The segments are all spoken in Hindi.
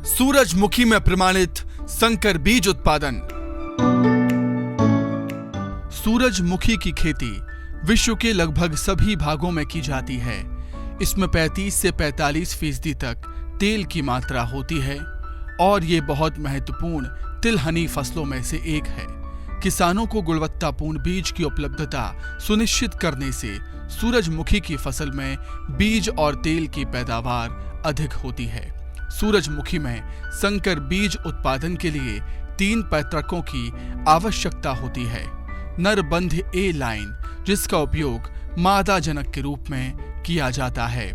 सूरजमुखी में प्रमाणित संकर बीज उत्पादन। सूरजमुखी की खेती विश्व के लगभग सभी भागों में की जाती है। इसमें 35 से 45% तक तेल की मात्रा होती है और ये बहुत महत्वपूर्ण तिलहनी फसलों में से एक है। किसानों को गुणवत्तापूर्ण बीज की उपलब्धता सुनिश्चित करने से सूरजमुखी की फसल में बीज और तेल की पैदावार अधिक होती है। सूरजमुखी में संकर बीज उत्पादन के लिए 3 पैतृकों की आवश्यकता होती है। नरबंध ए लाइन, जिसका उपयोग मादा जनक के रूप में किया जाता है।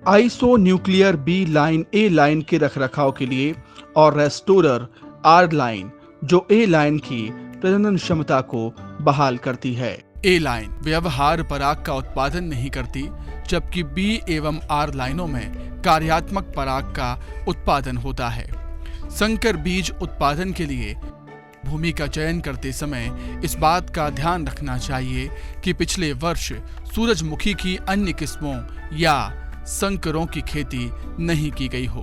आइसो न्यूक्लियर बी लाइन ए लाइन के रखरखाव के लिए और रेस्टोरर आर लाइन, जो ए लाइन की प्रजनन क्षमता को बहाल करती है। ए लाइन व्यवहार पराग का उत्पादन नहीं करती, जबकि बी एवं आर लाइनों में कार्यात्मक पराग का उत्पादन होता है। संकर बीज उत्पादन के लिए भूमि का चयन करते समय इस बात का ध्यान रखना चाहिए कि पिछले वर्ष सूरजमुखी की अन्य किस्मों या संकरों की खेती नहीं की गई हो।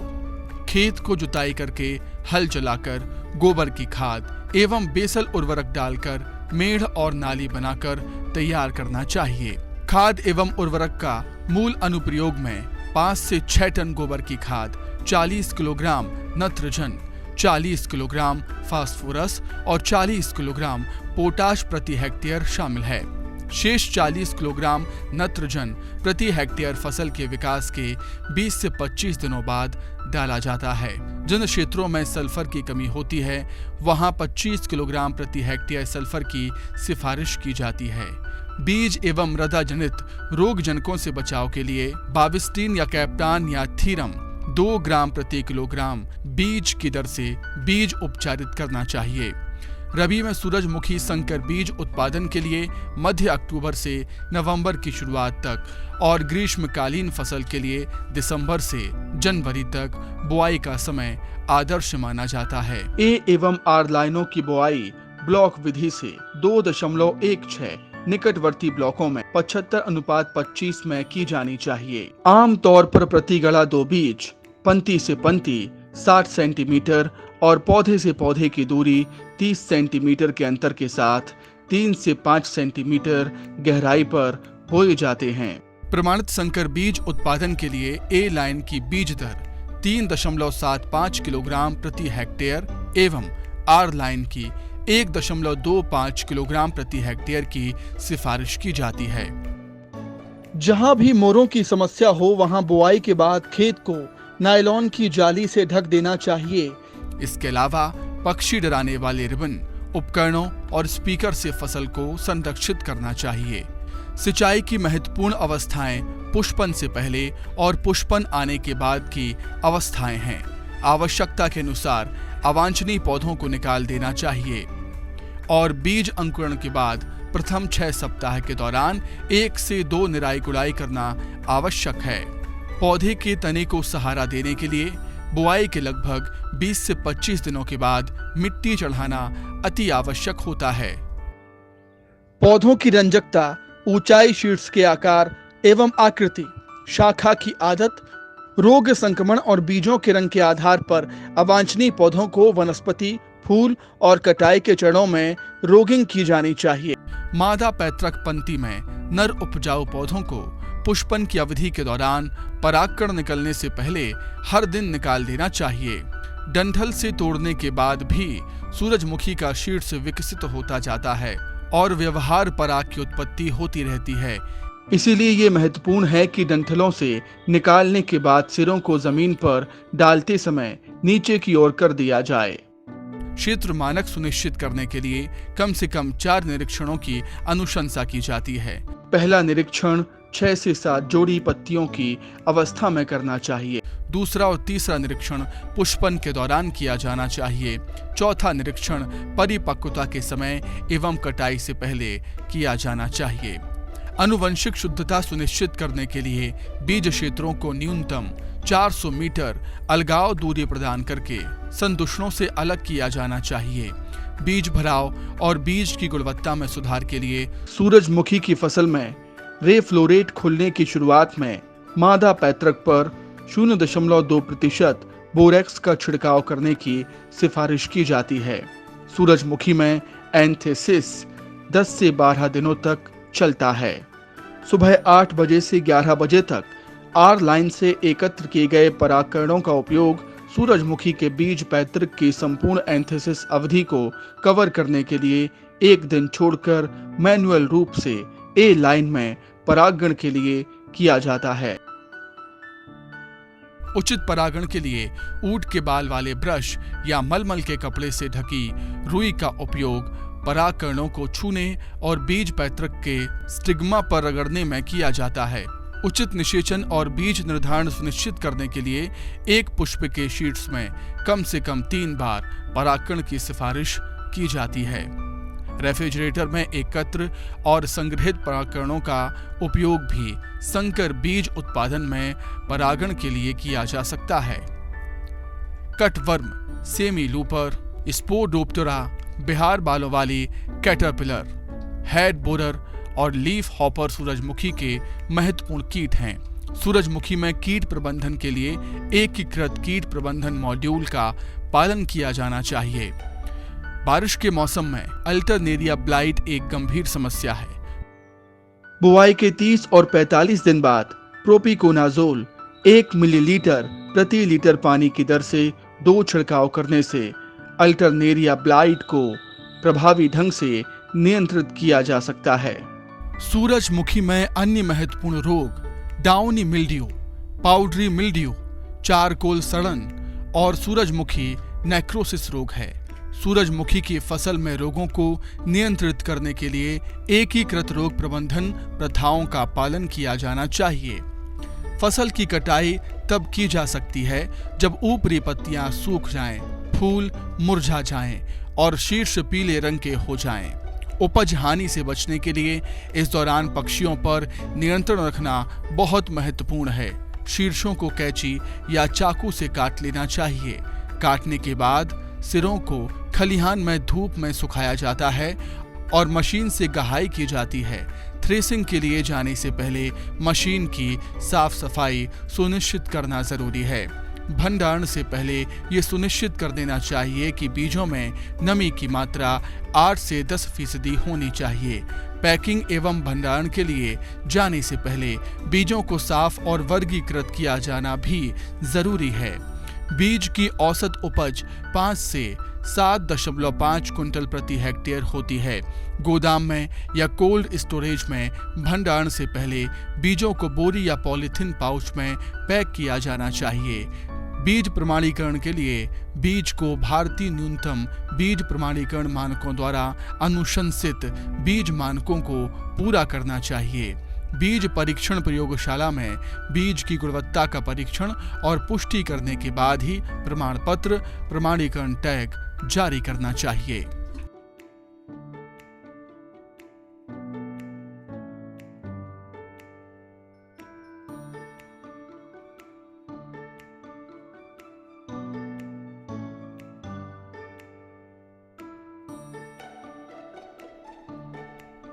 खेत को जुताई करके हल चलाकर गोबर की खाद एवं बेसल उर्वरक डालकर मेढ़ और नाली बनाकर तैयार करना चाहिए। खाद एवं उर्वरक का मूल अनुप्रयोग में 5 से 6 टन गोबर की खाद, 40 किलोग्राम नत्रजन, 40 किलोग्राम फास्फोरस और 40 किलोग्राम पोटाश प्रति हेक्टेयर शामिल है। शेष 40 किलोग्राम नत्रजन प्रति हेक्टेयर फसल के विकास के 20 से 25 दिनों बाद डाला जाता है। जिन क्षेत्रों में सल्फर की कमी होती है वहां 25 किलोग्राम प्रति हेक्टेयर सल्फर की सिफारिश की जाती है। बीज एवं मृदा जनित रोग जनकों से बचाव के लिए बाविस्टिन या कैप्टान या थीरम 2 ग्राम प्रति किलोग्राम बीज की दर से बीज उपचारित करना चाहिए। रबी में सूरजमुखी संकर बीज उत्पादन के लिए मध्य अक्टूबर से नवंबर की शुरुआत तक और ग्रीष्मकालीन फसल के लिए दिसंबर से जनवरी तक बुआई का समय आदर्श माना जाता है। ए एवं आर लाइनों की बुआई ब्लॉक विधि से 2.16 निकटवर्ती ब्लॉकों में 75:25 में की जानी चाहिए। आमतौर पर प्रति गड़ा 2 बीज पंक्ति से पंक्ति 60 सेंटीमीटर और पौधे से पौधे की दूरी 30 सेंटीमीटर के अंतर के साथ 3 से 5 सेंटीमीटर गहराई पर बोए जाते हैं। प्रमाणित संकर बीज उत्पादन के लिए ए लाइन की बीज दर 3.75 किलोग्राम प्रति हेक्टेयर एवं आर लाइन की 1.25 किलोग्राम प्रति हेक्टेयर की सिफारिश की जाती है। जहां भी मोरों की समस्या हो वहां बुआई के बाद खेत को नायलॉन की जाली से ढक देना चाहिए। इसके अलावा पक्षी डराने वाले रिबन, उपकरणों और स्पीकर से फसल को संरक्षित करना चाहिए। सिंचाई की महत्वपूर्ण अवस्थाएं पुष्पन से पहले और पुष्पन आने के बाद की अवस्थाएं हैं। आवश्यकता के अनुसार अवांछनीय पौधों को निकाल देना चाहिए और बीज अंकुरण के बाद प्रथम 6 सप्ताह के दौरान 1 से 2 निराई गुड़ाई करना आवश्यक है। पौधे के तने को सहारा देने के लिए बुआई के लगभग 20 से 25 दिनों के बाद मिट्टी चढ़ाना अति आवश्यक होता है। पौधों की रंजकता, ऊंचाई, शीर्ष के आकार एवं आकृति, शाखा की आदत, रोग संक्रमण और बीजों के रंग के आधार पर अवांछनीय पौधों को वनस्पति, फूल और कटाई के चरणों में रोगिंग की जानी चाहिए। मादा पैतृक पंक्ति में नर उपजाऊ पौधों को पुष्पन की अवधि के दौरान परागकण निकलने से पहले हर दिन निकाल देना चाहिए। डंठल से तोड़ने के बाद भी सूरजमुखी का शीर्ष विकसित होता जाता है और व्यवहार पराग की उत्पत्ति होती रहती है। इसीलिए ये महत्वपूर्ण है कि डंठलों से निकालने के बाद सिरों को जमीन पर डालते समय नीचे की ओर कर दिया जाए। क्षेत्र मानक सुनिश्चित करने के लिए कम से कम 4 निरीक्षणों की अनुशंसा की जाती है। पहला निरीक्षण 6 से 7 जोड़ी पत्तियों की अवस्था में करना चाहिए। दूसरा और तीसरा निरीक्षण पुष्पन के दौरान किया जाना चाहिए। चौथा निरीक्षण परिपक्वता के समय एवं कटाई से पहले किया जाना चाहिए। आनुवंशिक शुद्धता सुनिश्चित करने के लिए बीज क्षेत्रों को न्यूनतम 400 मीटर अलगाव दूरी प्रदान करके संदूषणों से अलग किया जाना चाहिए। बीज भराव और बीज की गुणवत्ता में सुधार के लिए सूरजमुखी की फसल में रे फ्लोरेट खुलने की शुरुआत में मादा पैतृक पर 0.2% बोरेक्स का छिड़काव करने की सिफारिश की जाती है। सूरजमुखी में एंथेसिस 10 से 12 दिनों तक चलता है। सुबह 8 बजे से 11 बजे तक आर लाइन से एकत्र किए गए परागकणों का उपयोग सूरजमुखी के बीज पैतृक की संपूर्ण एंथेसिस अवधि को कवर करने के लिए एक दिन छोड़कर मैन्युअल रूप से ए लाइन में परागण के लिए किया जाता है। उचित परागण के लिए ऊंट के बाल वाले ब्रश या मलमल के कपड़े से ढकी रुई का उपयोग परागकणों को छूने और बीज पैतृक के स्टिग्मा पर रगड़ने में किया जाता है। उचित निषेचन और बीज निर्धारण सुनिश्चित करने के लिए एक पुष्प के शीट्स में कम से कम 3 बार परागण की सिफारिश की जाती है। रेफ्रिजरेटर में एकत्र और संग्रहित परागकणों का उपयोग भी संकर बीज उत्पादन में परागण के लिए किया जा सकता है। Cutworm, semi looper, Spodoptera, Bihar बालों वाली कैटरपिलर, हेड बोरर और लीफ हॉपर सूरजमुखी के महत्वपूर्ण कीट हैं। सूरजमुखी में कीट प्रबंधन के लिए एकीकृत कीट प्रबंधन मॉड्यूल का पालन किया जाना चाहिए। बारिश के मौसम में अल्टरनेरिया ब्लाइट एक गंभीर समस्या है। बुआई के 30 और 45 दिन बाद प्रोपिकोनाजोल 1 मिलीलीटर प्रति लीटर पानी की दर से 2 छिड़काव करने से अल्टरनेरिया ब्लाइट को प्रभावी ढंग से नियंत्रित किया जा सकता है। सूरजमुखी में अन्य महत्वपूर्ण रोग downy mildew, powdery mildew, charcoal सड़न और सूरजमुखी नेक्रोसिस रोग है। सूरजमुखी की फसल में रोगों को नियंत्रित करने के लिए एकीकृत रोग प्रबंधन प्रथाओं का पालन किया जाना चाहिए। फसल की कटाई तब की जा सकती है जब ऊपरी पत्तियां सूख जाएं, फूल मुरझा जाएं और शीर्ष पीले रंग के हो जाएं। उपज हानि से बचने के लिए इस दौरान पक्षियों पर नियंत्रण रखना बहुत महत्वपूर्ण है। शीर्षों को कैंची या चाकू से काट लेना चाहिए। काटने के बाद सिरों को खलिहान में धूप में सुखाया जाता है और मशीन से गहाई की जाती है। थ्रेसिंग के लिए जाने से पहले मशीन की साफ सफाई सुनिश्चित करना जरूरी है। भंडारण से पहले ये सुनिश्चित कर देना चाहिए कि बीजों में नमी की मात्रा 8 से 10% होनी चाहिए। पैकिंग एवं भंडारण के लिए जाने से पहले बीजों को साफ और वर्गीकृत किया जाना भी जरूरी है। बीज की औसत उपज 5 से 7.5 कुंटल प्रति हेक्टेयर होती है। गोदाम में या कोल्ड स्टोरेज में भंडारण से पहले बीजों को बोरी या पॉलीथिन पाउच में पैक किया जाना चाहिए। बीज प्रमाणीकरण के लिए बीज को भारतीय न्यूनतम बीज प्रमाणीकरण मानकों द्वारा अनुशंसित बीज मानकों को पूरा करना चाहिए। बीज परीक्षण प्रयोगशाला में बीज की गुणवत्ता का परीक्षण और पुष्टि करने के बाद ही प्रमाण पत्र, प्रमाणीकरण टैग जारी करना चाहिए।